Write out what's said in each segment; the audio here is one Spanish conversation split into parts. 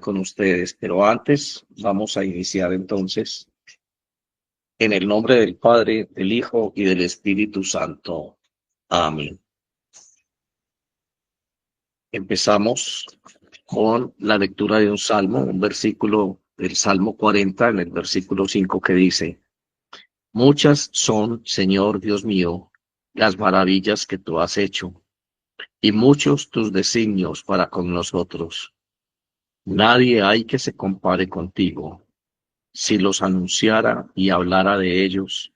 con ustedes, pero antes vamos a iniciar entonces en el nombre del Padre, del Hijo y del Espíritu Santo. Amén. Empezamos con la lectura de un salmo, un versículo del Salmo 40, en el versículo 5 que dice: Muchas son, Señor Dios mío, las maravillas que tú has hecho, y muchos tus designios para con nosotros. Nadie hay que se compare contigo. Si los anunciara y hablara de ellos,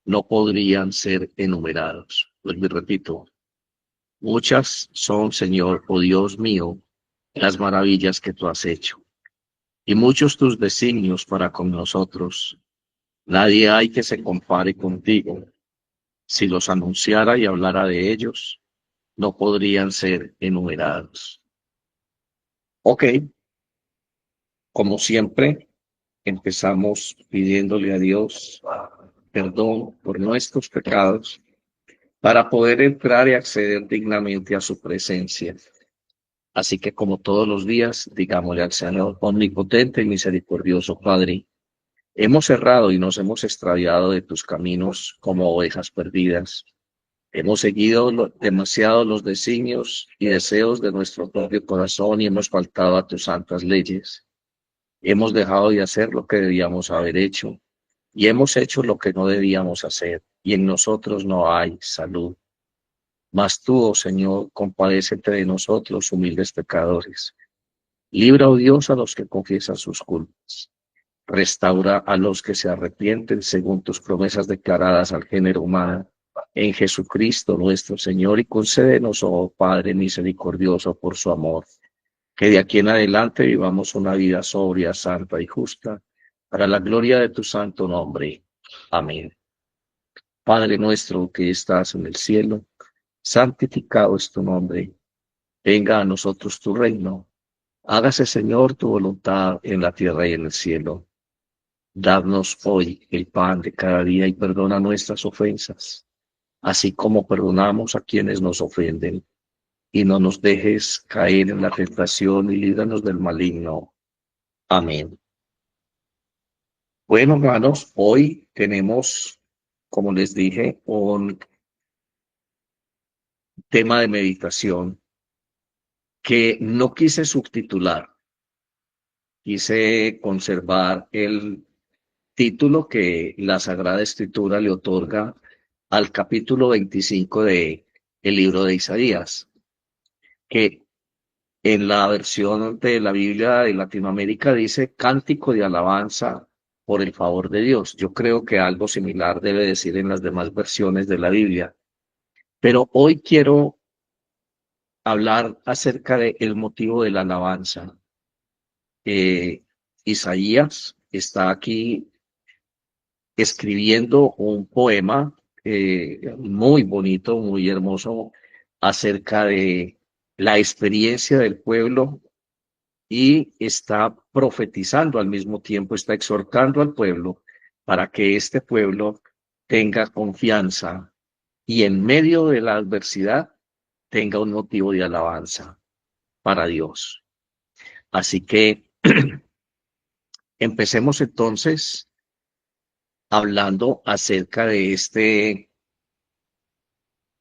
no podrían ser enumerados. Vuelvo y repito, muchas son, Señor, oh Dios mío, las maravillas que tú has hecho, y muchos tus designios para con nosotros. Nadie hay que se compare contigo. Si los anunciara y hablara de ellos, no podrían ser enumerados. Ok, como siempre, empezamos pidiéndole a Dios perdón por nuestros pecados para poder entrar y acceder dignamente a su presencia. Así que como todos los días, digámosle al Señor omnipotente y misericordioso Padre: hemos errado y nos hemos extraviado de tus caminos como ovejas perdidas. Hemos seguido demasiado los designios y deseos de nuestro propio corazón y hemos faltado a tus santas leyes. Hemos dejado de hacer lo que debíamos haber hecho y hemos hecho lo que no debíamos hacer, y en nosotros no hay salud. Mas tú, oh Señor, compadécete de nosotros, humildes pecadores. Libra, oh Dios, a los que confiesan sus culpas. Restaura a los que se arrepienten según tus promesas declaradas al género humano en Jesucristo nuestro Señor, y concédenos, oh Padre misericordioso, por su amor, que de aquí en adelante vivamos una vida sobria, santa y justa, para la gloria de tu santo nombre. Amén. Padre nuestro que estás en el cielo, santificado es tu nombre. Venga a nosotros tu reino. Hágase, Señor, tu voluntad en la tierra y en el cielo. Danos hoy el pan de cada día y perdona nuestras ofensas, así como perdonamos a quienes nos ofenden. Y no nos dejes caer en la tentación y líbranos del maligno. Amén. Bueno, hermanos, hoy tenemos, como les dije, un tema de meditación que no quise subtitular. Quise conservar el título que la Sagrada Escritura le otorga al capítulo 25 de el libro de Isaías, que en la versión de la Biblia de Latinoamérica dice cántico de alabanza por el favor de Dios. Yo creo que algo similar debe decir en las demás versiones de la Biblia. Pero hoy quiero hablar acerca del motivo de la alabanza. Isaías está aquí escribiendo un poema muy bonito, muy hermoso, acerca de la experiencia del pueblo, y está profetizando al mismo tiempo, está exhortando al pueblo para que este pueblo tenga confianza y en medio de la adversidad tenga un motivo de alabanza para Dios. Así que empecemos entonces hablando acerca de este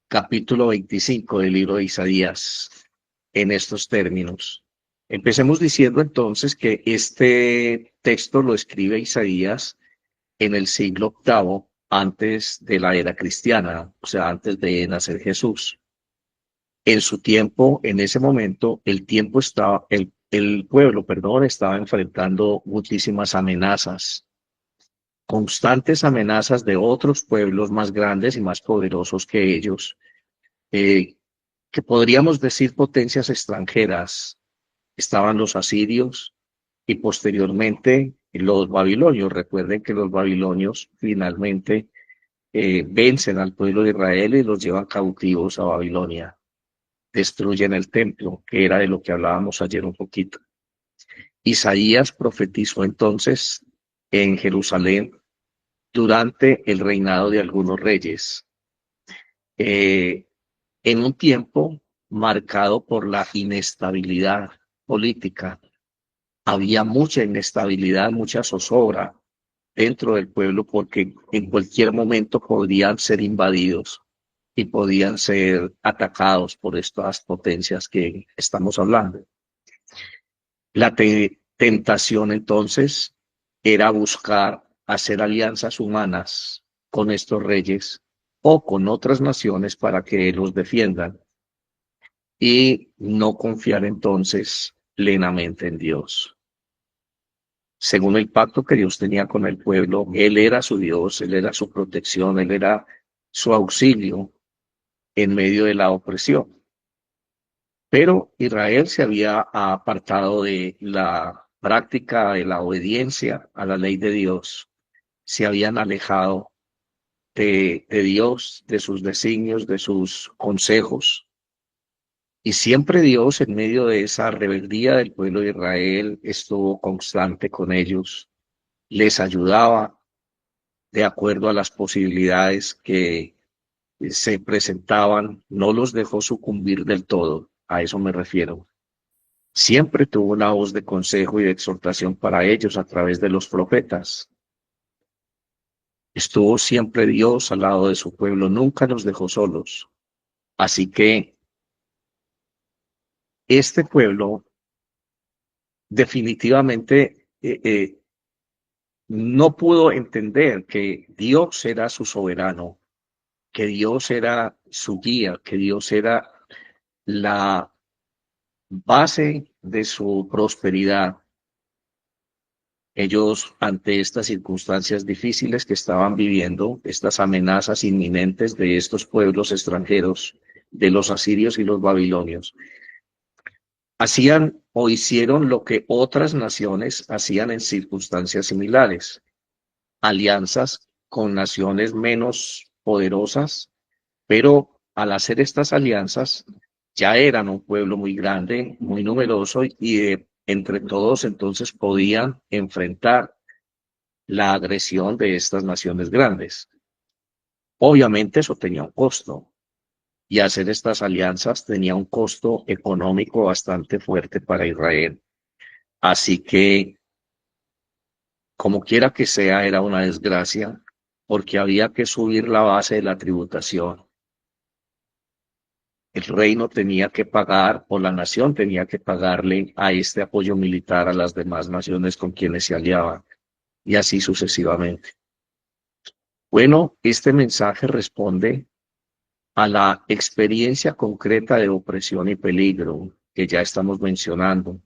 capítulo 25 del libro de Isaías en estos términos. Empecemos diciendo entonces que este texto lo escribe Isaías en el siglo VIII antes de la era cristiana, o sea, antes de nacer Jesús. En su tiempo, en ese momento, el pueblo, perdón, estaba enfrentando muchísimas amenazas, constantes amenazas de otros pueblos más grandes y más poderosos que ellos, eh, que podríamos decir potencias extranjeras. Estaban los asirios y posteriormente los babilonios. Recuerden que los babilonios finalmente vencen al pueblo de Israel y los llevan cautivos a Babilonia. Destruyen el templo, que era de lo que hablábamos ayer un poquito. Isaías profetizó entonces en Jerusalén durante el reinado de algunos reyes, en un tiempo marcado por la inestabilidad política. había mucha inestabilidad, mucha zozobra dentro del pueblo porque en cualquier momento podrían ser invadidos y podían ser atacados por estas potencias que estamos hablando. La tentación entonces era buscar hacer alianzas humanas con estos reyes o con otras naciones para que los defiendan y no confiar entonces plenamente en Dios. Según el pacto que Dios tenía con el pueblo, Él era su Dios, Él era su protección, Él era su auxilio en medio de la opresión. Pero Israel se había apartado de la práctica de la obediencia a la ley de Dios, se habían alejado de Dios, de sus designios, de sus consejos. Y siempre Dios, en medio de esa rebeldía del pueblo de Israel, estuvo constante con ellos, les ayudaba de acuerdo a las posibilidades que se presentaban, no los dejó sucumbir del todo, a eso me refiero. Siempre tuvo una voz de consejo y de exhortación para ellos a través de los profetas. Estuvo siempre Dios al lado de su pueblo, nunca los dejó solos. Así que este pueblo definitivamente no pudo entender que Dios era su soberano, que Dios era su guía, que Dios era la base de su prosperidad. Ellos, ante estas circunstancias difíciles que estaban viviendo, estas amenazas inminentes de estos pueblos extranjeros, de los asirios y los babilonios, hacían o hicieron lo que otras naciones hacían en circunstancias similares, alianzas con naciones menos poderosas, pero al hacer estas alianzas ya eran un pueblo muy grande, muy numeroso y entre todos entonces podían enfrentar la agresión de estas naciones grandes. Obviamente eso tenía un costo y hacer estas alianzas tenía un costo económico bastante fuerte para Israel. Así que, como quiera que sea, era una desgracia porque había que subir la base de la tributación. El reino tenía que pagar o la nación tenía que pagarle a este apoyo militar a las demás naciones con quienes se aliaban y así sucesivamente. Bueno, este mensaje responde a la experiencia concreta de opresión y peligro que ya estamos mencionando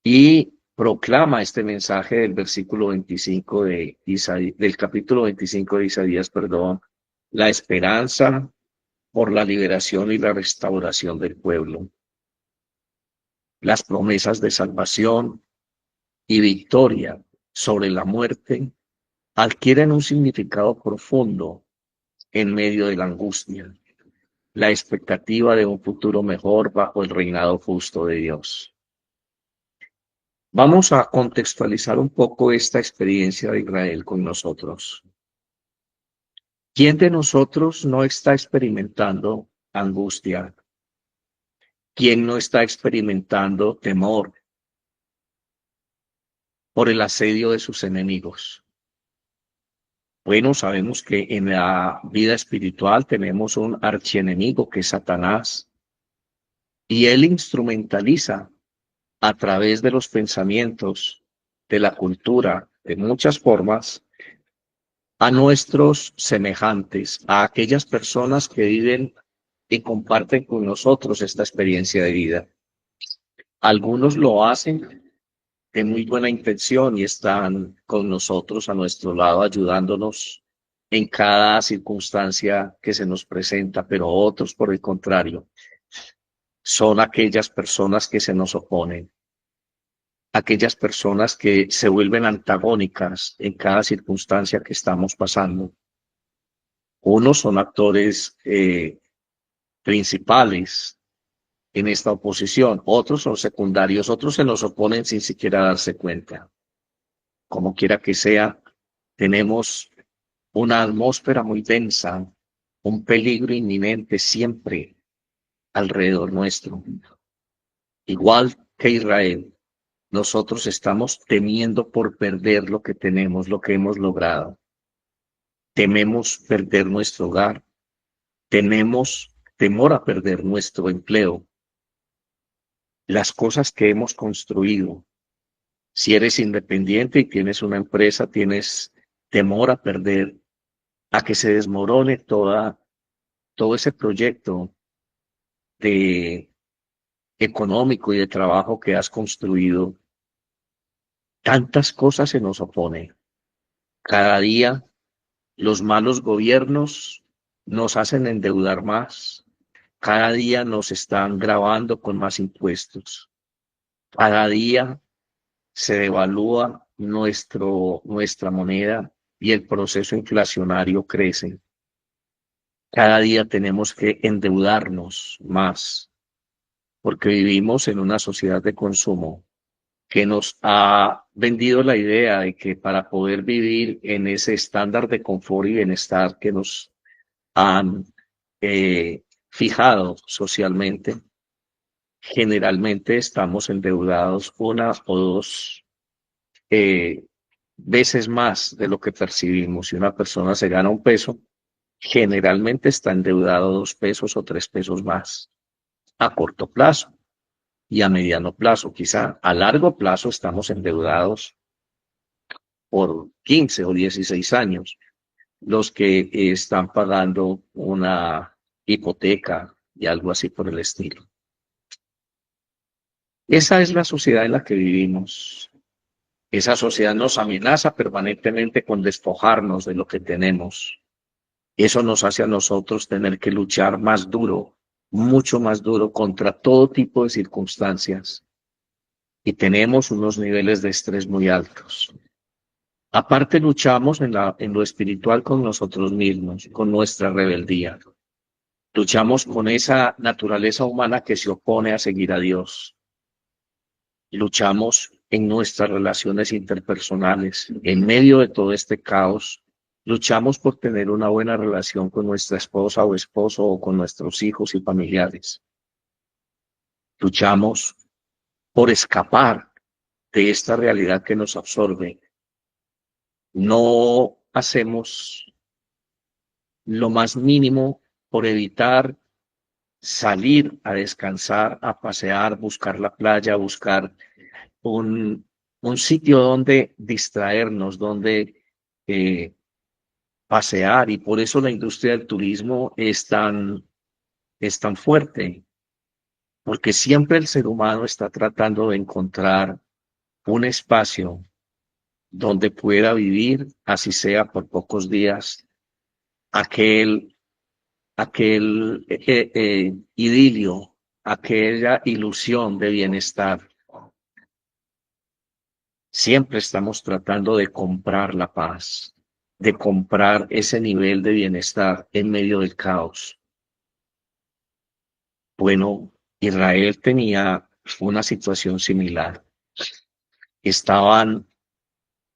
y proclama este mensaje del versículo 25 de del capítulo 25 de Isaías, perdón, la esperanza por la liberación y la restauración del pueblo, las promesas de salvación y victoria sobre la muerte adquieren un significado profundo en medio de la angustia, la expectativa de un futuro mejor bajo el reinado justo de Dios. Vamos a contextualizar un poco esta experiencia de Israel con nosotros. ¿Quién de nosotros no está experimentando angustia? ¿Quién no está experimentando temor por el asedio de sus enemigos? Bueno, sabemos que en la vida espiritual tenemos un archienemigo que es Satanás y él instrumentaliza a través de los pensamientos, de la cultura, de muchas formas, a nuestros semejantes, a aquellas personas que viven y comparten con nosotros esta experiencia de vida. Algunos lo hacen de muy buena intención y están con nosotros a nuestro lado ayudándonos en cada circunstancia que se nos presenta, pero otros, por el contrario, son aquellas personas que se nos oponen, aquellas personas que se vuelven antagónicas en cada circunstancia que estamos pasando. Unos son actores principales en esta oposición, otros son secundarios, otros se nos oponen sin siquiera darse cuenta. Como quiera que sea, tenemos una atmósfera muy densa, un peligro inminente siempre alrededor nuestro. Igual que Israel, nosotros estamos temiendo por perder lo que tenemos, lo que hemos logrado. Tememos perder nuestro hogar, tenemos temor a perder nuestro empleo, las cosas que hemos construido. Si eres independiente y tienes una empresa, tienes temor a perder, a que se desmorone todo ese proyecto de económico y de trabajo que has construido. Tantas cosas se nos oponen. Cada día los malos gobiernos nos hacen endeudar más. Cada día nos están gravando con más impuestos. Cada día se devalúa nuestra moneda y el proceso inflacionario crece. Cada día tenemos que endeudarnos más porque vivimos en una sociedad de consumo que nos ha vendido la idea de que para poder vivir en ese estándar de confort y bienestar que nos han fijado socialmente, generalmente estamos endeudados una o dos eh, veces más de lo que percibimos. Si una persona se gana un peso, generalmente está endeudado 2 pesos o 3 pesos más a corto plazo y a mediano plazo. Quizá a largo plazo estamos endeudados por 15 o 16 años, los que están pagando una hipoteca y algo así por el estilo. Esa es la sociedad en la que vivimos. Esa sociedad nos amenaza permanentemente con despojarnos de lo que tenemos. Eso nos hace a nosotros tener que luchar más duro, mucho más duro contra todo tipo de circunstancias. Y tenemos unos niveles de estrés muy altos. Aparte, luchamos en lo espiritual con nosotros mismos, con nuestra rebeldía. Luchamos con esa naturaleza humana que se opone a seguir a Dios. Luchamos en nuestras relaciones interpersonales. En medio de todo este caos, luchamos por tener una buena relación con nuestra esposa o esposo o con nuestros hijos y familiares. Luchamos por escapar de esta realidad que nos absorbe. No hacemos lo más mínimo por evitar salir a descansar, a pasear, buscar la playa, buscar un, un sitio donde distraernos, donde pasear. Y por eso la industria del turismo es tan fuerte, porque siempre el ser humano está tratando de encontrar un espacio donde pueda vivir, así sea por pocos días, aquel idilio, aquella ilusión de bienestar. Siempre estamos tratando de comprar la paz, de comprar ese nivel de bienestar en medio del caos. Bueno, Israel tenía una situación similar. Estaban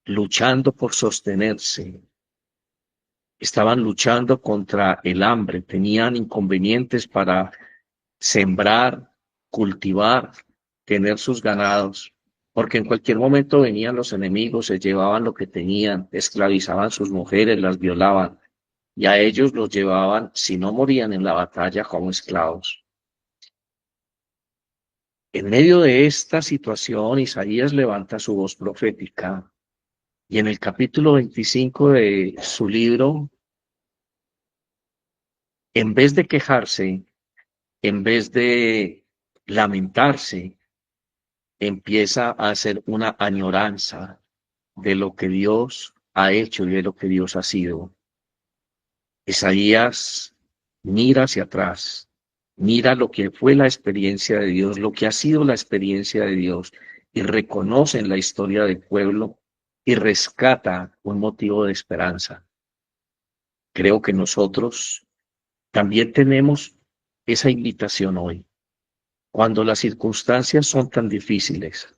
luchando por sostenerse, estaban luchando contra el hambre, tenían inconvenientes para sembrar, cultivar, tener sus ganados, porque en cualquier momento venían los enemigos, se llevaban lo que tenían, esclavizaban sus mujeres, las violaban, y a ellos los llevaban, si no morían en la batalla, como esclavos. En medio de esta situación, Isaías levanta su voz profética, y en el capítulo 25 de su libro, en vez de quejarse, en vez de lamentarse, empieza a hacer una añoranza de lo que Dios ha hecho y de lo que Dios ha sido. Isaías mira hacia atrás, mira lo que fue la experiencia de Dios, lo que ha sido la experiencia de Dios, y reconoce en la historia del pueblo y rescata un motivo de esperanza. Creo que nosotros también tenemos esa invitación hoy. Cuando las circunstancias son tan difíciles,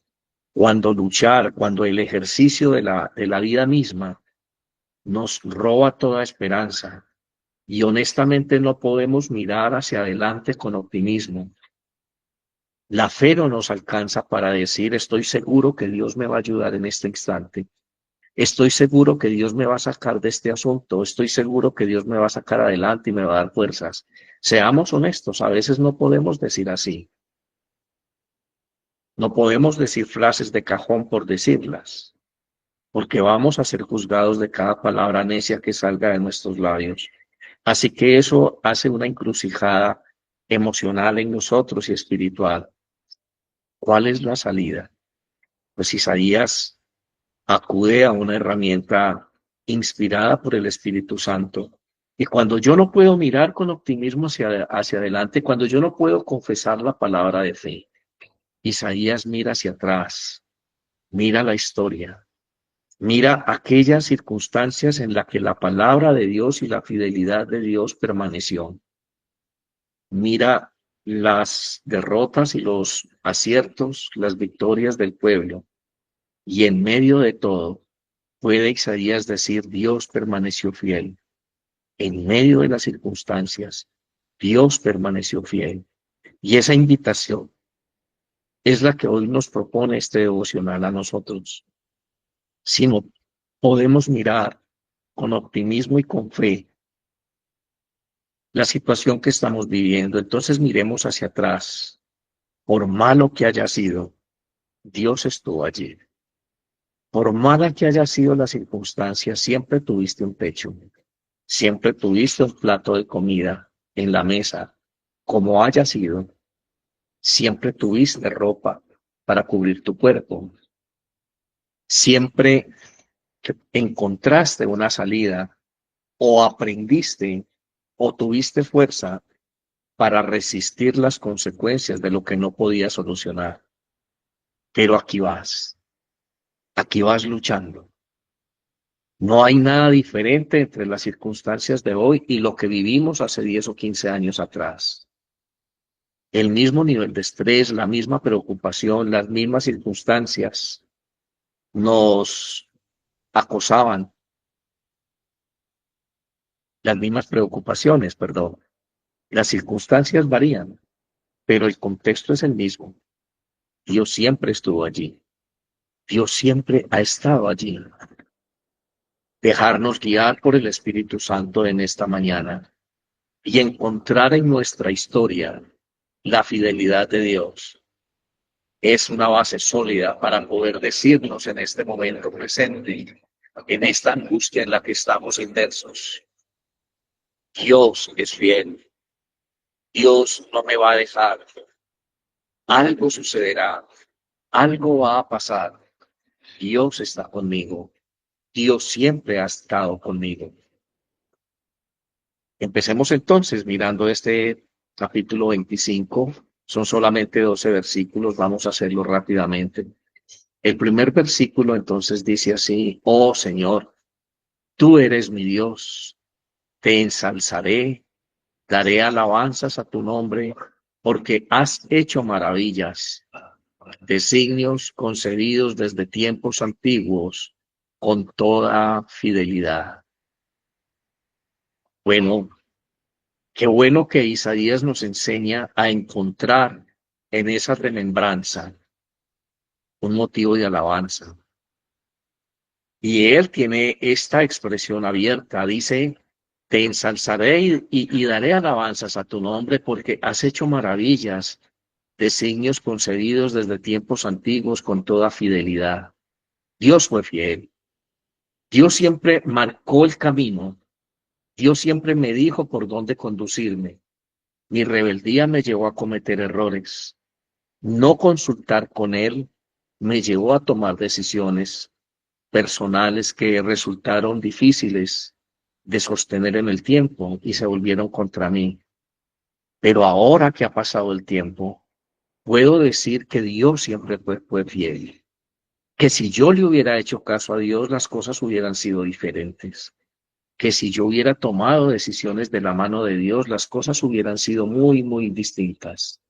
cuando luchar, cuando el ejercicio de la vida misma nos roba toda esperanza y honestamente no podemos mirar hacia adelante con optimismo. La fe no nos alcanza para decir, estoy seguro que Dios me va a ayudar en este instante. Estoy seguro que Dios me va a sacar de este asunto. Estoy seguro que Dios me va a sacar adelante y me va a dar fuerzas. Seamos honestos, a veces no podemos decir así. No podemos decir frases de cajón por decirlas, porque vamos a ser juzgados de cada palabra necia que salga de nuestros labios. Así que eso hace una encrucijada emocional en nosotros y espiritual. ¿Cuál es la salida? Pues Isaías acude a una herramienta inspirada por el Espíritu Santo. Y cuando yo no puedo mirar con optimismo hacia adelante, cuando yo no puedo confesar la palabra de fe, Isaías mira hacia atrás, mira la historia, mira aquellas circunstancias en las que la palabra de Dios y la fidelidad de Dios permaneció. Mira las derrotas y los aciertos, las victorias del pueblo. Y en medio de todo, puede Isaías decir, Dios permaneció fiel. En medio de las circunstancias, Dios permaneció fiel. Y esa invitación es la que hoy nos propone este devocional a nosotros. Si no podemos mirar con optimismo y con fe la situación que estamos viviendo, entonces miremos hacia atrás. Por malo que haya sido, Dios estuvo allí. Por mala que haya sido la circunstancia, siempre tuviste un techo, siempre tuviste un plato de comida en la mesa, como haya sido, siempre tuviste ropa para cubrir tu cuerpo, siempre encontraste una salida o aprendiste o tuviste fuerza para resistir las consecuencias de lo que no podías solucionar. Pero aquí vas luchando. No hay nada diferente entre las circunstancias de hoy y lo que vivimos hace 10 o 15 años atrás. El mismo nivel de estrés, la misma preocupación, las mismas circunstancias nos acosaban, las mismas preocupaciones, perdón. Las circunstancias varían, pero el contexto es el mismo. Dios siempre estuvo allí. Dios siempre ha estado allí. Dejarnos guiar por el Espíritu Santo en esta mañana y encontrar en nuestra historia la fidelidad de Dios es una base sólida para poder decirnos en este momento presente, en esta angustia en la que estamos inmersos. Dios es fiel. Dios no me va a dejar. Algo sucederá. Algo va a pasar. Dios está conmigo. Dios siempre ha estado conmigo. Empecemos entonces mirando este capítulo 25. Son solamente 12 versículos. Vamos a hacerlo rápidamente. El primer versículo entonces dice así: Oh Señor, tú eres mi Dios. Te ensalzaré, daré alabanzas a tu nombre, porque has hecho maravillas, designios concedidos desde tiempos antiguos, con toda fidelidad. Bueno, qué bueno que Isaías nos enseña a encontrar en esa remembranza un motivo de alabanza. Y él tiene esta expresión abierta, dice, te ensalzaré y daré alabanzas a tu nombre porque has hecho maravillas, designios concedidos desde tiempos antiguos con toda fidelidad. Dios fue fiel. Dios siempre marcó el camino. Dios siempre me dijo por dónde conducirme. Mi rebeldía me llevó a cometer errores. No consultar con Él me llevó a tomar decisiones personales que resultaron difíciles de sostener en el tiempo y se volvieron contra mí. Pero ahora que ha pasado el tiempo, puedo decir que Dios siempre fue fiel. Que si yo le hubiera hecho caso a Dios, las cosas hubieran sido diferentes. Que si yo hubiera tomado decisiones de la mano de Dios, las cosas hubieran sido muy, muy distintas.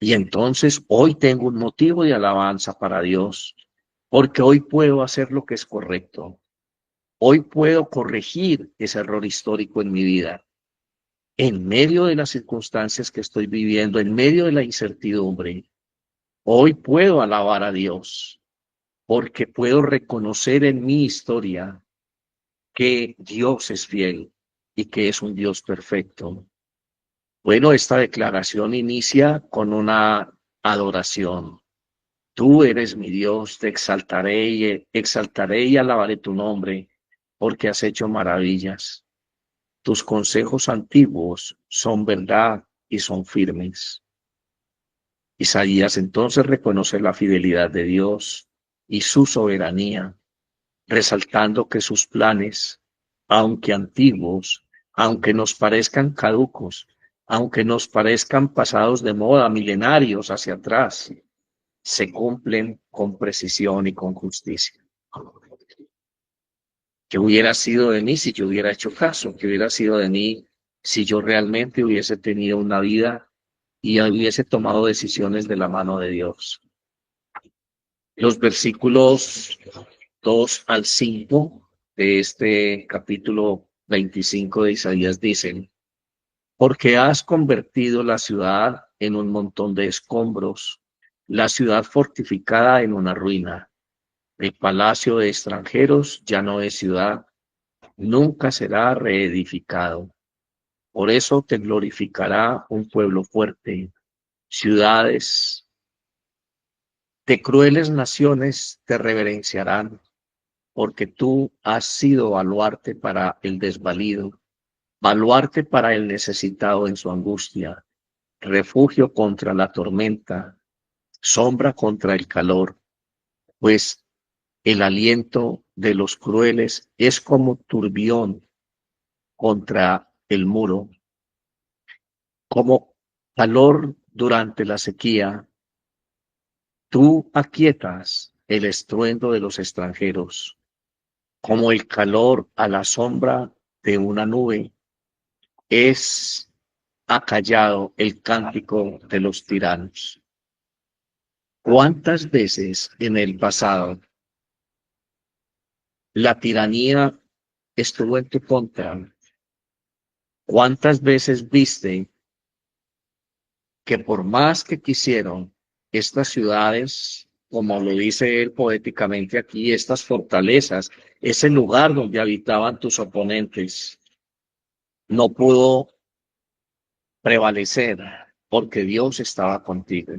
Y entonces hoy tengo un motivo de alabanza para Dios, porque hoy puedo hacer lo que es correcto. Hoy puedo corregir ese error histórico en mi vida. en medio de las circunstancias que estoy viviendo, en medio de la incertidumbre, hoy puedo alabar a Dios porque puedo reconocer en mi historia que Dios es fiel y que es un Dios perfecto. Bueno, esta declaración inicia con una adoración. Tú eres mi Dios, te exaltaré y alabaré tu nombre, porque has hecho maravillas. Tus consejos antiguos son verdad y son firmes. Isaías entonces reconoce la fidelidad de Dios y su soberanía, resaltando que sus planes, aunque antiguos, aunque nos parezcan caducos, aunque nos parezcan pasados de moda, milenarios hacia atrás, se cumplen con precisión y con justicia. ¿Qué hubiera sido de mí si yo hubiera hecho caso? ¿Qué hubiera sido de mí si yo realmente hubiese tenido una vida y hubiese tomado decisiones de la mano de Dios? Los versículos 2 al 5 de este capítulo 25 de Isaías dicen: porque has convertido la ciudad en un montón de escombros, la ciudad fortificada en una ruina. El palacio de extranjeros ya no es ciudad, nunca será reedificado. Por eso te glorificará un pueblo fuerte, ciudades de crueles naciones te reverenciarán, porque tú has sido baluarte para el desvalido, baluarte para el necesitado en su angustia, refugio contra la tormenta, sombra contra el calor, pues el aliento de los crueles es como turbión contra el muro, como calor durante la sequía. Tú aquietas el estruendo de los extranjeros, como el calor a la sombra de una nube, es acallado el cántico de los tiranos. ¿Cuántas veces en el pasado la tiranía estuvo en tu contra? ¿Cuántas veces viste que por más que quisieron estas ciudades, como lo dice él poéticamente aquí, estas fortalezas, ese lugar donde habitaban tus oponentes, no pudo prevalecer porque Dios estaba contigo?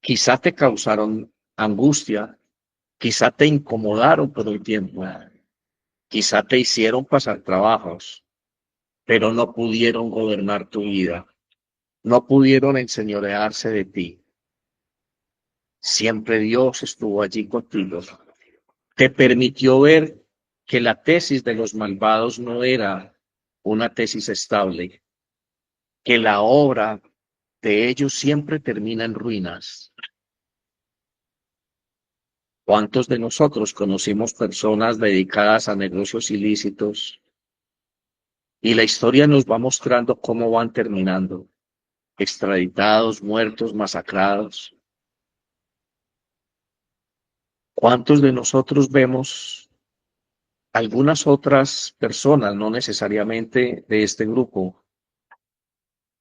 Quizá te causaron angustia, quizá te incomodaron por un tiempo, quizá te hicieron pasar trabajos, pero no pudieron gobernar tu vida, no pudieron enseñorearse de ti. Siempre Dios estuvo allí contigo. Te permitió ver que la tesis de los malvados no era una tesis estable, que la obra de ellos siempre termina en ruinas. ¿Cuántos de nosotros conocimos personas dedicadas a negocios ilícitos y la historia nos va mostrando cómo van terminando? Extraditados, muertos, masacrados. ¿Cuántos de nosotros vemos algunas otras personas, no necesariamente de este grupo,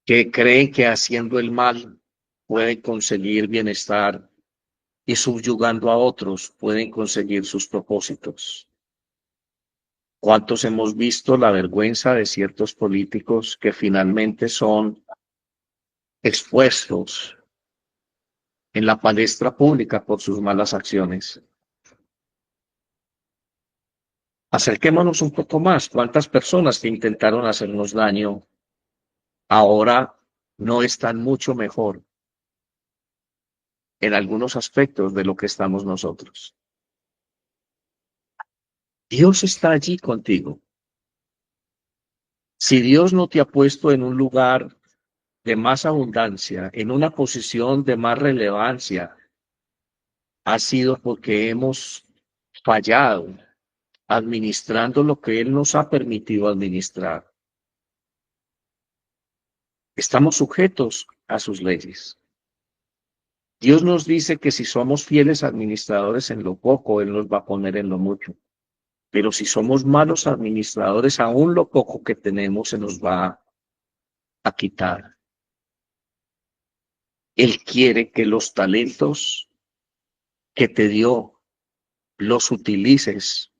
que creen que haciendo el mal pueden conseguir bienestar y subyugando a otros pueden conseguir sus propósitos? ¿Cuántos hemos visto la vergüenza de ciertos políticos que finalmente son expuestos en la palestra pública por sus malas acciones? Acerquémonos un poco más. ¿Cuántas personas que intentaron hacernos daño ahora no están mucho mejor en algunos aspectos de lo que estamos nosotros? Dios está allí contigo. Si Dios no te ha puesto en un lugar de más abundancia, en una posición de más relevancia, ha sido porque hemos fallado administrando lo que Él nos ha permitido administrar. Estamos sujetos a sus leyes. Dios nos dice que si somos fieles administradores en lo poco, Él nos va a poner en lo mucho. Pero si somos malos administradores, aún lo poco que tenemos se nos va a quitar. Él quiere que los talentos que te dio los utilices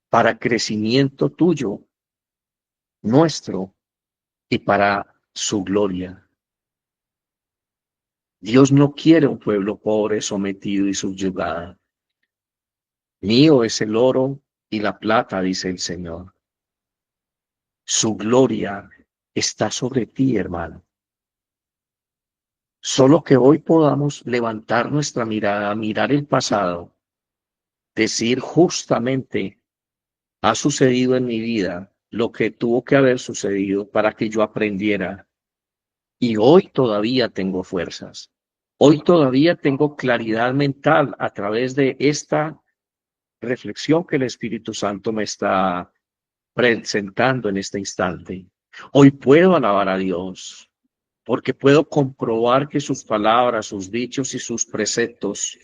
para crecimiento tuyo, nuestro y para su gloria. Dios no quiere un pueblo pobre, sometido y subyugado. Mío es el oro y la plata, dice el Señor. Su gloria está sobre ti, hermano. Solo que hoy podamos levantar nuestra mirada, mirar el pasado, decir justamente, ha sucedido en mi vida lo que tuvo que haber sucedido para que yo aprendiera. Y hoy todavía tengo fuerzas. Hoy todavía tengo claridad mental a través de esta reflexión que el Espíritu Santo me está presentando en este instante. Hoy puedo alabar a Dios porque puedo comprobar que sus palabras, sus dichos y sus preceptos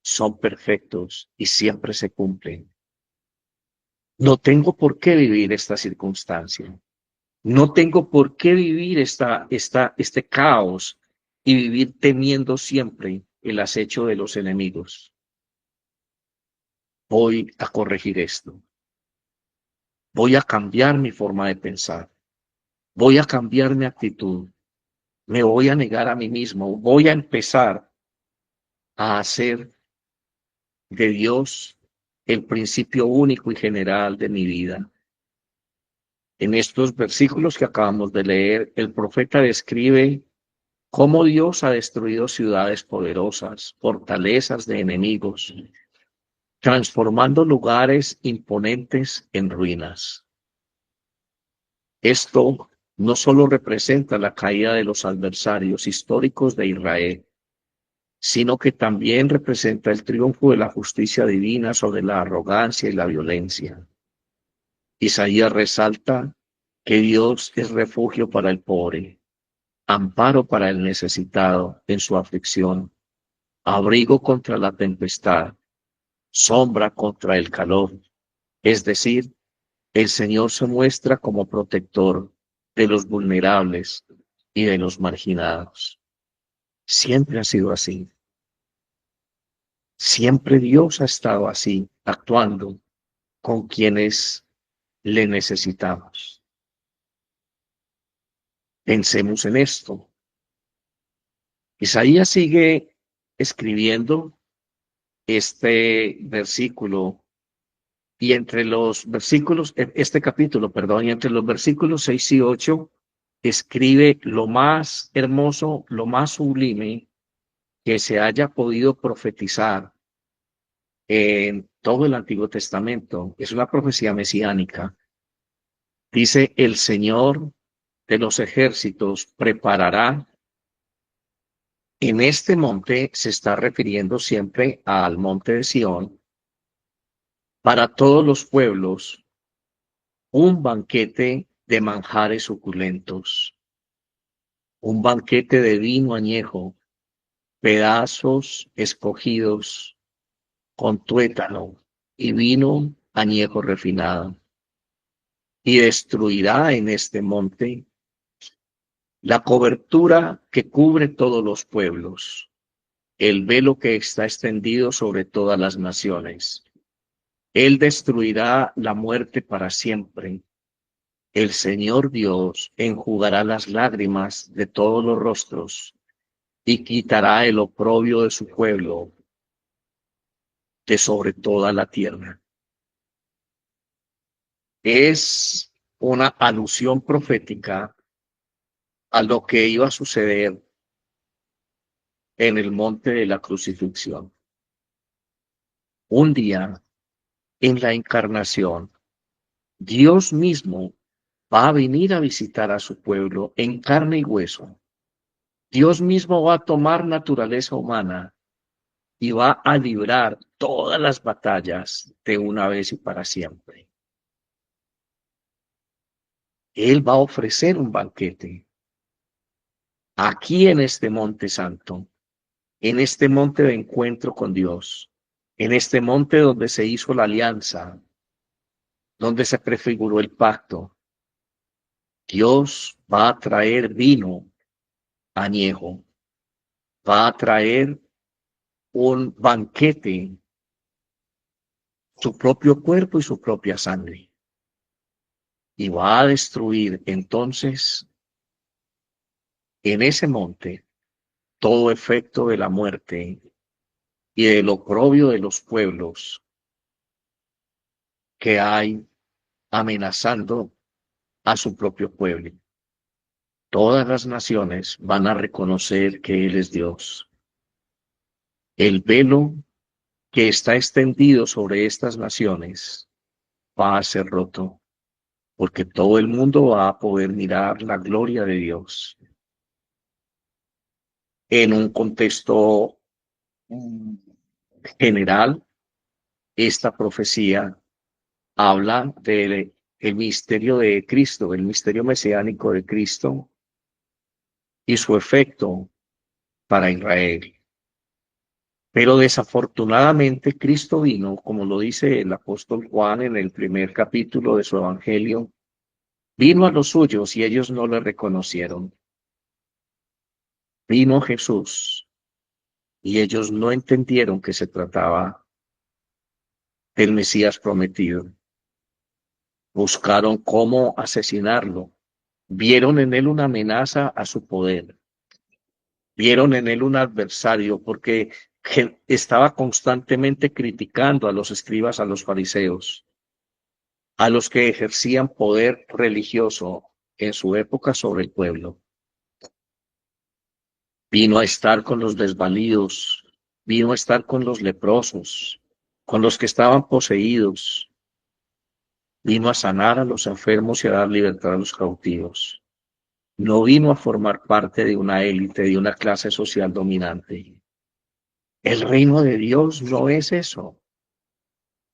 son perfectos y siempre se cumplen. No tengo por qué vivir esta circunstancia. No tengo por qué vivir este caos y vivir temiendo siempre el acecho de los enemigos. Voy a corregir esto. Voy a cambiar mi forma de pensar. Voy a cambiar mi actitud. Me voy a negar a mí mismo. Voy a empezar a hacer de Dios el principio único y general de mi vida. En estos versículos que acabamos de leer, el profeta describe cómo Dios ha destruido ciudades poderosas, fortalezas de enemigos, transformando lugares imponentes en ruinas. Esto no solo representa la caída de los adversarios históricos de Israel, sino que también representa el triunfo de la justicia divina sobre la arrogancia y la violencia. Isaías resalta que Dios es refugio para el pobre, amparo para el necesitado en su aflicción, abrigo contra la tempestad, sombra contra el calor. Es decir, el Señor se muestra como protector de los vulnerables y de los marginados. Siempre ha sido así. Siempre Dios ha estado así, actuando con quienes le necesitamos. Pensemos en esto. Isaías sigue escribiendo este versículo y entre los versículos, este capítulo, perdón, y entre los versículos 6 y 8, escribe lo más hermoso, lo más sublime que se haya podido profetizar en todo el Antiguo Testamento. Es una profecía mesiánica. Dice, el Señor de los ejércitos preparará. En este monte se está refiriendo siempre al monte de Sión, para todos los pueblos, un banquete de manjares suculentos, un banquete de vino añejo, pedazos escogidos con tuétano y vino añejo refinado. Y destruirá en este monte la cobertura que cubre todos los pueblos, el velo que está extendido sobre todas las naciones. Él destruirá la muerte para siempre. El Señor Dios enjugará las lágrimas de todos los rostros y quitará el oprobio de su pueblo de sobre toda la tierra. Es una alusión profética a lo que iba a suceder en el monte de la crucifixión. Un día, en la encarnación, Dios mismo va a venir a visitar a su pueblo en carne y hueso. Dios mismo va a tomar naturaleza humana y va a librar todas las batallas de una vez y para siempre. Él va a ofrecer un banquete aquí en este monte santo, en este monte de encuentro con Dios, en este monte donde se hizo la alianza, donde se prefiguró el pacto. Dios va a traer vino añejo, va a traer un banquete, su propio cuerpo y su propia sangre, y va a destruir entonces en ese monte todo efecto de la muerte y del oprobio de los pueblos que hay amenazando a su propio pueblo. Todas las naciones van a reconocer que Él es Dios. El velo que está extendido sobre estas naciones va a ser roto, porque todo el mundo va a poder mirar la gloria de Dios. En un contexto general, esta profecía habla del misterio de Cristo, el misterio mesiánico de Cristo y su efecto para Israel. Pero desafortunadamente Cristo vino, como lo dice el apóstol Juan en el primer capítulo de su evangelio, vino a los suyos y ellos no le reconocieron. Vino Jesús y ellos no entendieron que se trataba del Mesías prometido. Buscaron cómo asesinarlo. Vieron en él una amenaza a su poder. Vieron en él un adversario porque estaba constantemente criticando a los escribas, a los fariseos, a los que ejercían poder religioso en su época sobre el pueblo. Vino a estar con los desvalidos, vino a estar con los leprosos, con los que estaban poseídos, vino a sanar a los enfermos y a dar libertad a los cautivos. No vino a formar parte de una élite, de una clase social dominante. El reino de Dios no es eso.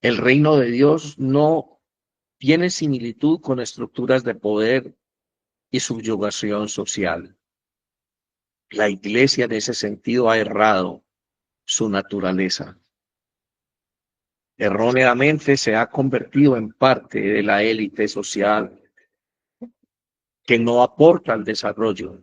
El reino de Dios no tiene similitud con estructuras de poder y subyugación social. La iglesia en ese sentido ha errado su naturaleza. Erróneamente se ha convertido en parte de la élite social que no aporta al desarrollo.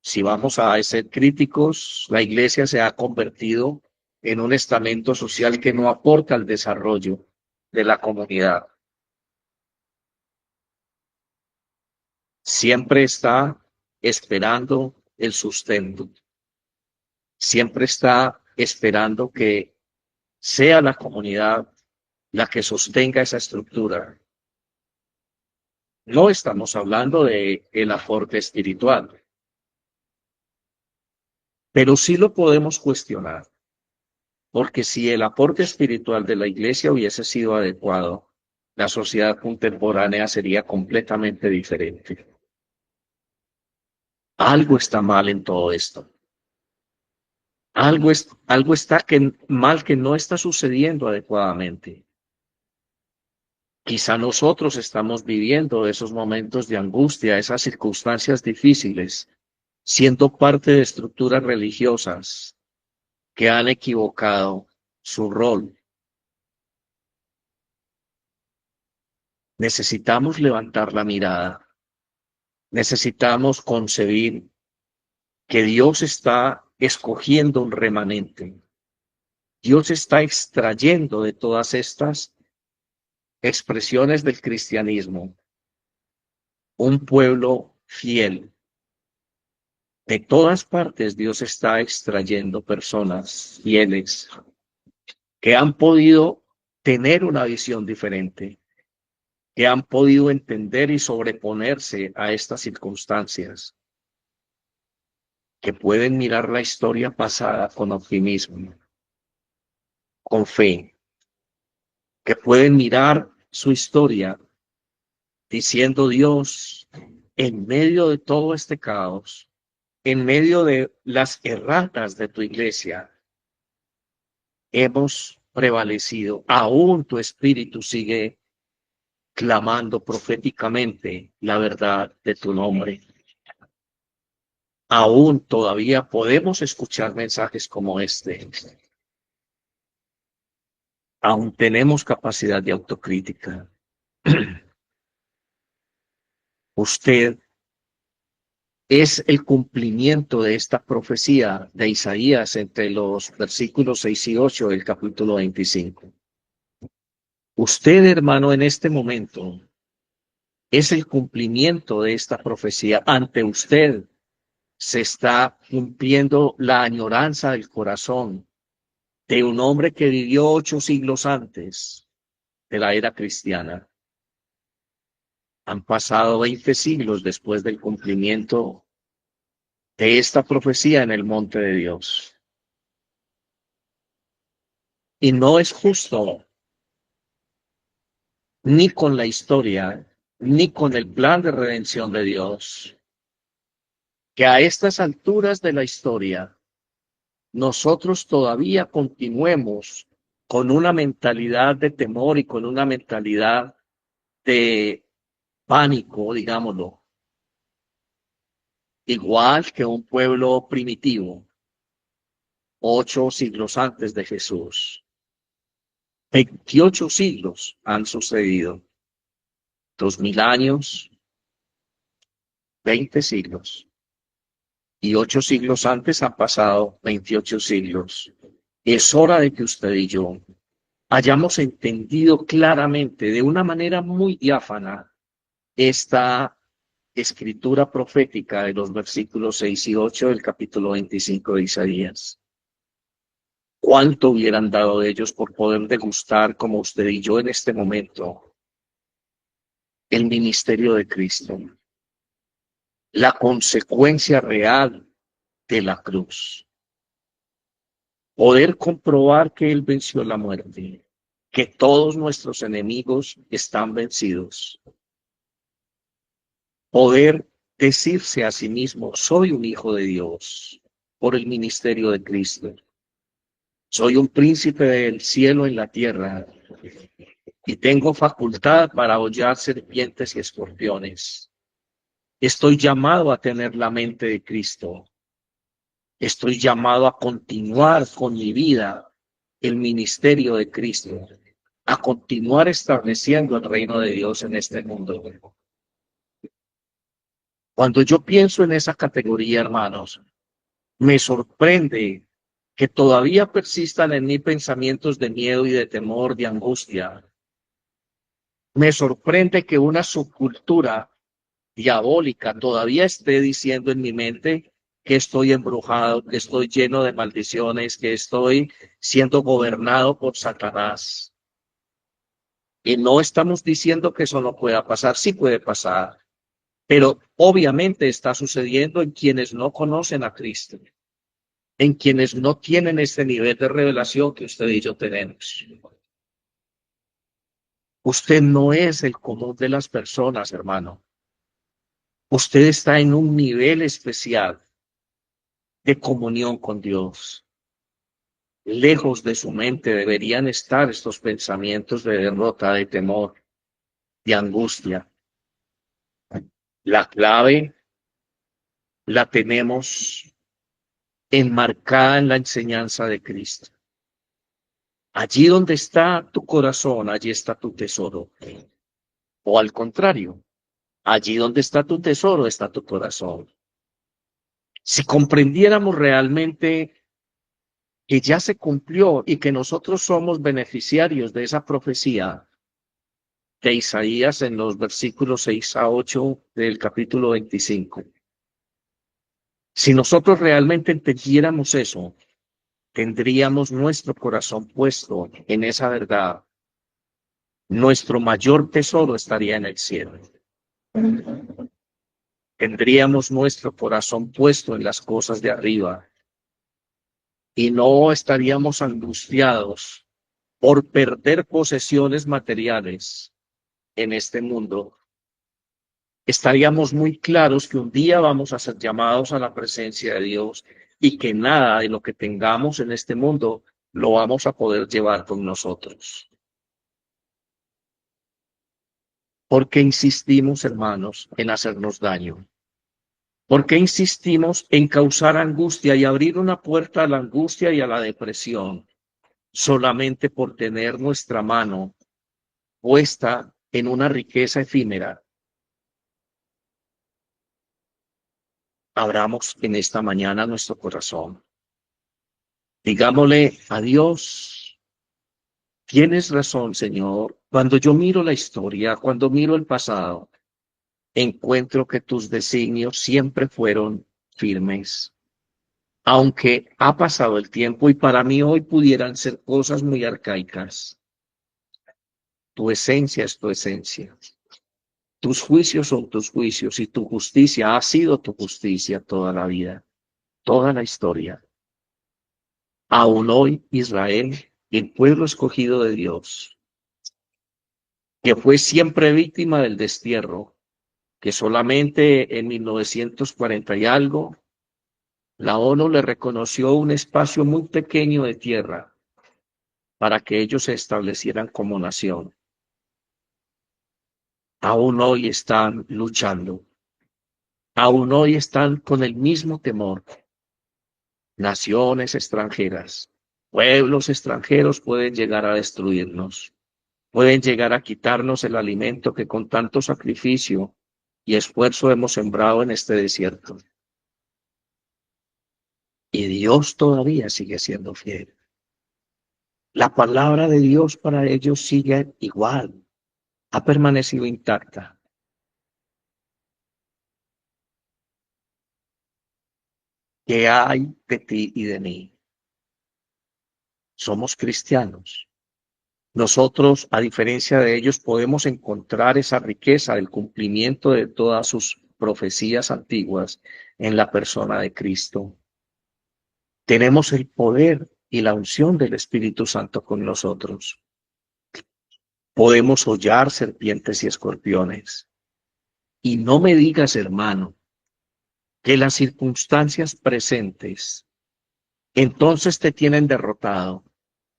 Si vamos a ser críticos, la iglesia se ha convertido en un estamento social que no aporta al desarrollo de la comunidad. Siempre está esperando el sustento. Siempre está esperando que sea la comunidad la que sostenga esa estructura. No estamos hablando de el aporte espiritual, pero sí lo podemos cuestionar, porque si el aporte espiritual de la iglesia hubiese sido adecuado, la sociedad contemporánea sería completamente diferente. Algo está mal en todo esto. Algo está mal que no está sucediendo adecuadamente. Quizá nosotros estamos viviendo esos momentos de angustia, esas circunstancias difíciles, siendo parte de estructuras religiosas que han equivocado su rol. Necesitamos levantar la mirada. Necesitamos concebir que Dios está escogiendo un remanente. Dios está extrayendo de todas estas expresiones del cristianismo un pueblo fiel. De todas partes Dios está extrayendo personas fieles que han podido tener una visión diferente, que han podido entender y sobreponerse a estas circunstancias, que pueden mirar la historia pasada con optimismo, con fe, que pueden mirar su historia diciendo: Dios, en medio de todo este caos, en medio de las erratas de tu iglesia, hemos prevalecido. Aún tu espíritu sigue clamando proféticamente la verdad de tu nombre. Aún todavía podemos escuchar mensajes como este. Aún tenemos capacidad de autocrítica. Usted es el cumplimiento de esta profecía de Isaías entre los versículos 6 y 8 del capítulo 25. Usted, hermano, en este momento es el cumplimiento de esta profecía. Ante usted se está cumpliendo la añoranza del corazón de un hombre que vivió 8 siglos antes de la era cristiana. Han pasado 20 siglos después del cumplimiento de esta profecía en el monte de Dios. Y no es justo ni con la historia, ni con el plan de redención de Dios, que a estas alturas de la historia nosotros todavía continuemos con una mentalidad de temor y con una mentalidad de pánico, digámoslo, igual que un pueblo primitivo, 8 siglos antes de Jesús. 28 siglos han sucedido, 2000 años, 20 siglos. Y 8 siglos antes han pasado 28 siglos. Es hora de que usted y yo hayamos entendido claramente, de una manera muy diáfana, esta escritura profética de los versículos 6 y 8 del capítulo 25 de Isaías. ¿Cuánto hubieran dado ellos por poder degustar, como usted y yo en este momento, el ministerio de Cristo? La consecuencia real de la cruz. Poder comprobar que Él venció la muerte, que todos nuestros enemigos están vencidos. Poder decirse a sí mismo, soy un hijo de Dios por el ministerio de Cristo. Soy un príncipe del cielo en la tierra y tengo facultad para hollar serpientes y escorpiones. Estoy llamado a tener la mente de Cristo. Estoy llamado a continuar con mi vida el ministerio de Cristo, a continuar estableciendo el reino de Dios en este mundo. Cuando yo pienso en esa categoría, hermanos, me sorprende que todavía persistan en mí pensamientos de miedo y de temor, de angustia. Me sorprende que una subcultura diabólica todavía esté diciendo en mi mente que estoy embrujado, que estoy lleno de maldiciones, que estoy siendo gobernado por Satanás. Y no estamos diciendo que eso no pueda pasar, sí puede pasar, pero obviamente está sucediendo en quienes no conocen a Cristo, en quienes no tienen este nivel de revelación que usted y yo tenemos. Usted no es el común de las personas, hermano. Usted está en un nivel especial de comunión con Dios. Lejos de su mente deberían estar estos pensamientos de derrota, de temor, de angustia. La clave la tenemos enmarcada en la enseñanza de Cristo. Allí donde está tu corazón, allí está tu tesoro. O al contrario, allí donde está tu tesoro, está tu corazón. Si comprendiéramos realmente que ya se cumplió y que nosotros somos beneficiarios de esa profecía de Isaías en los versículos 6 a 8 del capítulo 25. Si nosotros realmente entendiéramos eso, tendríamos nuestro corazón puesto en esa verdad. Nuestro mayor tesoro estaría en el cielo. Tendríamos nuestro corazón puesto en las cosas de arriba y no estaríamos angustiados por perder posesiones materiales en este mundo. Estaríamos muy claros que un día vamos a ser llamados a la presencia de Dios y que nada de lo que tengamos en este mundo lo vamos a poder llevar con nosotros. ¿Por qué insistimos, hermanos, en hacernos daño? ¿Por qué insistimos en causar angustia y abrir una puerta a la angustia y a la depresión? solamente por tener nuestra mano puesta en una riqueza efímera. Abramos en esta mañana nuestro corazón. Digámosle a Dios, tienes razón, Señor. Cuando yo miro la historia, cuando miro el pasado, encuentro que tus designios siempre fueron firmes. Aunque ha pasado el tiempo y para mí hoy pudieran ser cosas muy arcaicas, tu esencia es tu esencia. Tus juicios son tus juicios y tu justicia ha sido tu justicia toda la vida, toda la historia. Aún hoy Israel, el pueblo escogido de Dios, que fue siempre víctima del destierro, que solamente en 1940 y algo, la ONU le reconoció un espacio muy pequeño de tierra para que ellos se establecieran como nación. Aún hoy están luchando, aún hoy están con el mismo temor. Naciones extranjeras, pueblos extranjeros pueden llegar a destruirnos, pueden llegar a quitarnos el alimento que con tanto sacrificio y esfuerzo hemos sembrado en este desierto. Y Dios todavía sigue siendo fiel. La palabra de Dios para ellos sigue igual, ha permanecido intacta. ¿Qué hay de ti y de mí? Somos cristianos. Nosotros, a diferencia de ellos, podemos encontrar esa riqueza del cumplimiento de todas sus profecías antiguas en la persona de Cristo. Tenemos el poder y la unción del Espíritu Santo con nosotros. Podemos hollar serpientes y escorpiones. Y no me digas, hermano, que las circunstancias presentes entonces te tienen derrotado,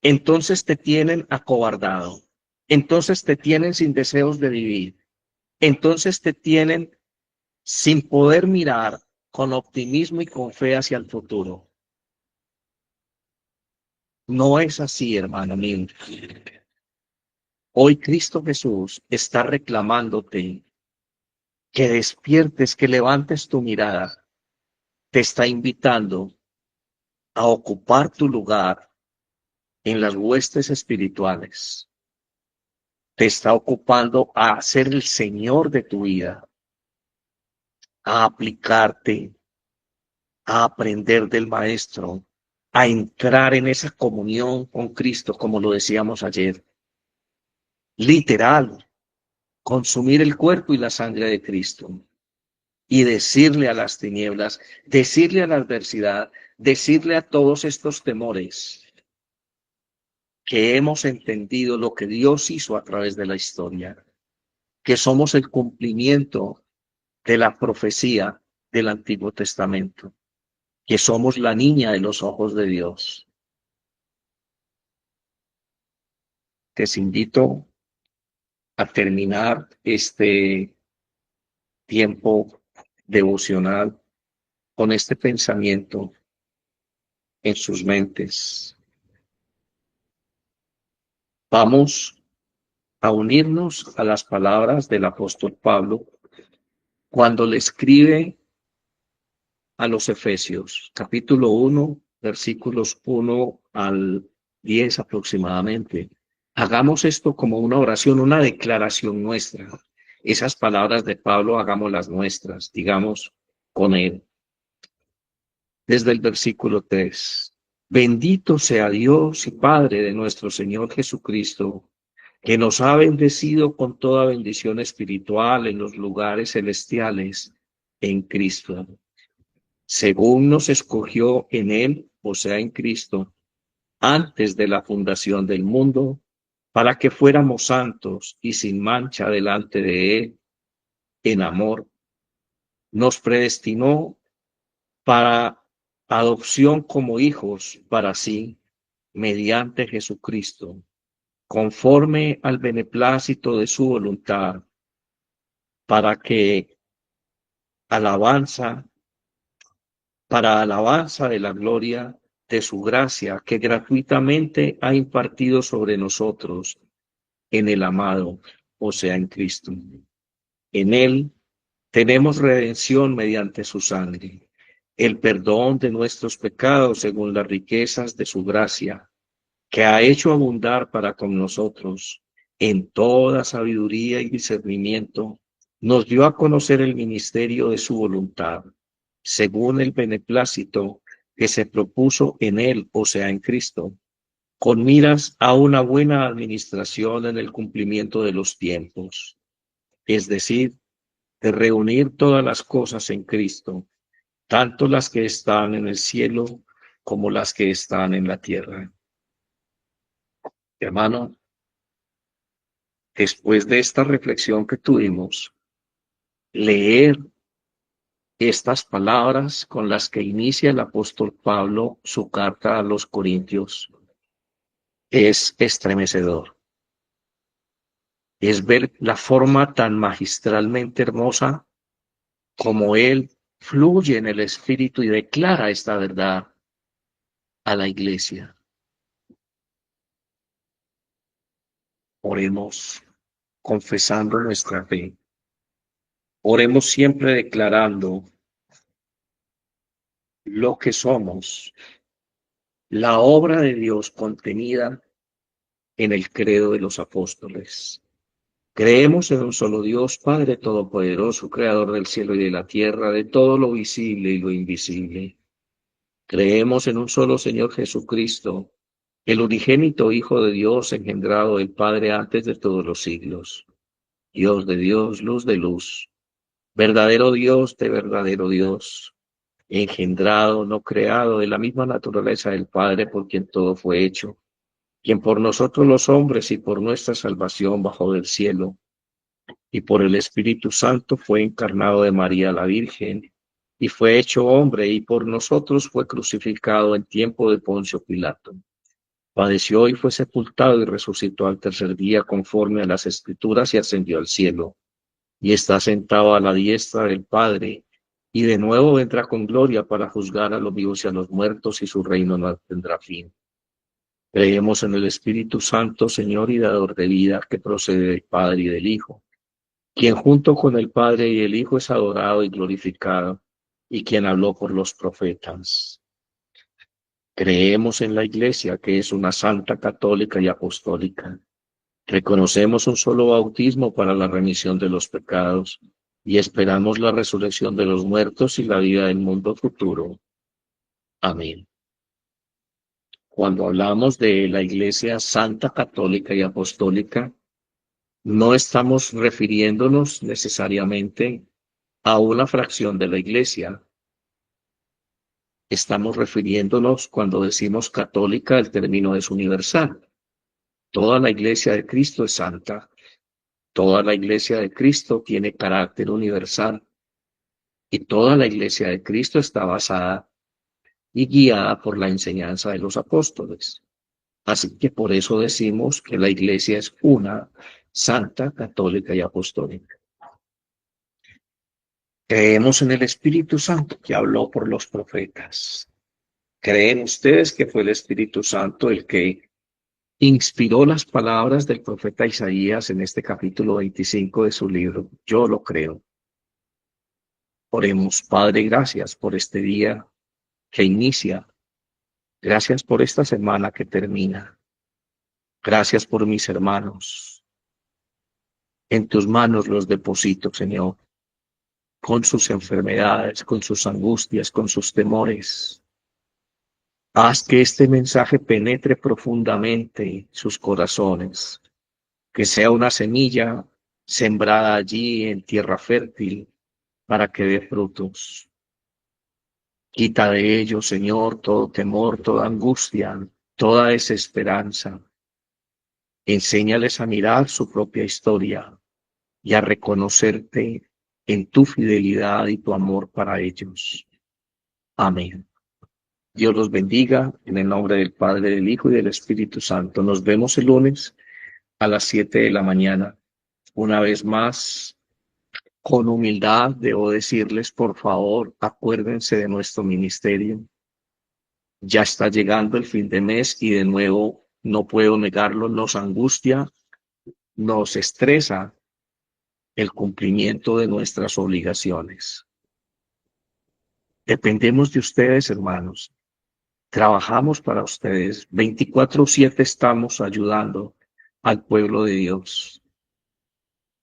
entonces te tienen acobardado, entonces te tienen sin deseos de vivir, entonces te tienen sin poder mirar con optimismo y con fe hacia el futuro. No es así, hermano mío. Hoy Cristo Jesús está reclamándote que despiertes, que levantes tu mirada. Te está invitando a ocupar tu lugar en las huestes espirituales. Te está ocupando a ser el Señor de tu vida, a aplicarte, a aprender del Maestro, a entrar en esa comunión con Cristo, como lo decíamos ayer. Literal, consumir el cuerpo y la sangre de Cristo y decirle a las tinieblas, decirle a la adversidad, decirle a todos estos temores que hemos entendido lo que Dios hizo a través de la historia, que somos el cumplimiento de la profecía del Antiguo Testamento, que somos la niña de los ojos de Dios. Te invito a terminar este tiempo devocional con este pensamiento en sus mentes. Vamos a unirnos a las palabras del apóstol Pablo cuando le escribe a los Efesios, capítulo 1, versículos 1 al 10 aproximadamente. Hagamos esto como una oración, una declaración nuestra. Esas palabras de Pablo, hagámoslas nuestras, digamos con él. Desde el versículo 3. Bendito sea Dios y Padre de nuestro Señor Jesucristo, que nos ha bendecido con toda bendición espiritual en los lugares celestiales en Cristo, según nos escogió en Él, o sea, en Cristo, antes de la fundación del mundo, para que fuéramos santos y sin mancha delante de Él, en amor. Nos predestinó para adopción como hijos para sí, mediante Jesucristo, conforme al beneplácito de su voluntad, para que alabanza, para alabanza de la gloria de su gracia que gratuitamente ha impartido sobre nosotros en el amado, o sea, en Cristo. En él tenemos redención mediante su sangre, el perdón de nuestros pecados según las riquezas de su gracia, que ha hecho abundar para con nosotros en toda sabiduría y discernimiento, nos dio a conocer el ministerio de su voluntad, según el beneplácito que se propuso en él, o sea, en Cristo, con miras a una buena administración en el cumplimiento de los tiempos, es decir, de reunir todas las cosas en Cristo, tanto las que están en el cielo como las que están en la tierra. Hermano, después de esta reflexión que tuvimos, leer estas palabras con las que inicia el apóstol Pablo su carta a los Corintios es estremecedor. Es ver la forma tan magistralmente hermosa como él fluye en el Espíritu y declara esta verdad a la iglesia. Oremos confesando nuestra fe. Oremos siempre declarando lo que somos, la obra de Dios contenida en el credo de los apóstoles. Creemos en un solo Dios, Padre Todopoderoso, Creador del cielo y de la tierra, de todo lo visible y lo invisible. Creemos en un solo Señor Jesucristo, el unigénito Hijo de Dios, engendrado del Padre antes de todos los siglos. Dios de Dios, luz de luz, verdadero Dios de verdadero Dios, engendrado, no creado, de la misma naturaleza del Padre, por quien todo fue hecho, quien por nosotros los hombres y por nuestra salvación bajó del cielo, y por el Espíritu Santo fue encarnado de María la Virgen, y fue hecho hombre, y por nosotros fue crucificado en tiempo de Poncio Pilato. Padeció y fue sepultado y resucitó al tercer día conforme a las Escrituras y ascendió al cielo, y está sentado a la diestra del Padre, y de nuevo vendrá con gloria para juzgar a los vivos y a los muertos, y su reino no tendrá fin. Creemos en el Espíritu Santo, Señor y dador de vida, que procede del Padre y del Hijo, quien junto con el Padre y el Hijo es adorado y glorificado, y quien habló por los profetas. Creemos en la Iglesia, que es una santa, católica y apostólica. Reconocemos un solo bautismo para la remisión de los pecados y esperamos la resurrección de los muertos y la vida del mundo futuro. Amén. Cuando hablamos de la Iglesia santa, católica y apostólica, no estamos refiriéndonos necesariamente a una fracción de la Iglesia. Estamos refiriéndonos, cuando decimos católica, el término es universal. Toda la Iglesia de Cristo es santa. Toda la Iglesia de Cristo tiene carácter universal y toda la Iglesia de Cristo está basada y guiada por la enseñanza de los apóstoles. Así que por eso decimos que la Iglesia es una, santa, católica y apostólica. Creemos en el Espíritu Santo que habló por los profetas. ¿Creen ustedes que fue el Espíritu Santo el que inspiró las palabras del profeta Isaías en este capítulo 25 de su libro? Yo lo creo. Oremos, Padre, gracias por este día que inicia. Gracias por esta semana que termina. Gracias por mis hermanos. En tus manos los deposito, Señor, con sus enfermedades, con sus angustias, con sus temores. Haz que este mensaje penetre profundamente sus corazones, que sea una semilla sembrada allí en tierra fértil para que dé frutos. Quita de ellos, Señor, todo temor, toda angustia, toda desesperanza. Enséñales a mirar su propia historia y a reconocerte en tu fidelidad y tu amor para ellos. Amén. Dios los bendiga en el nombre del Padre, del Hijo y del Espíritu Santo. Nos vemos el lunes a las 7 de la mañana. Una vez más, con humildad, debo decirles, por favor, acuérdense de nuestro ministerio. Ya está llegando el fin de mes y de nuevo, no puedo negarlo, nos angustia, nos estresa el cumplimiento de nuestras obligaciones. Dependemos de ustedes, hermanos. Trabajamos para ustedes. 24/7 estamos ayudando al pueblo de Dios.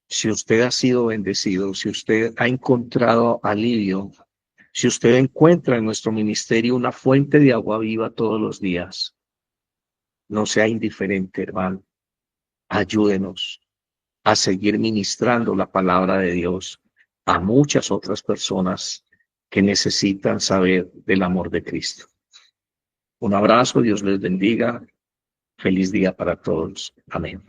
Si usted ha sido bendecido, si usted ha encontrado alivio, si usted encuentra en nuestro ministerio una fuente de agua viva todos los días, no sea indiferente, hermano. Ayúdenos a seguir ministrando la palabra de Dios a muchas otras personas que necesitan saber del amor de Cristo. Un abrazo, Dios les bendiga. Feliz día para todos. Amén.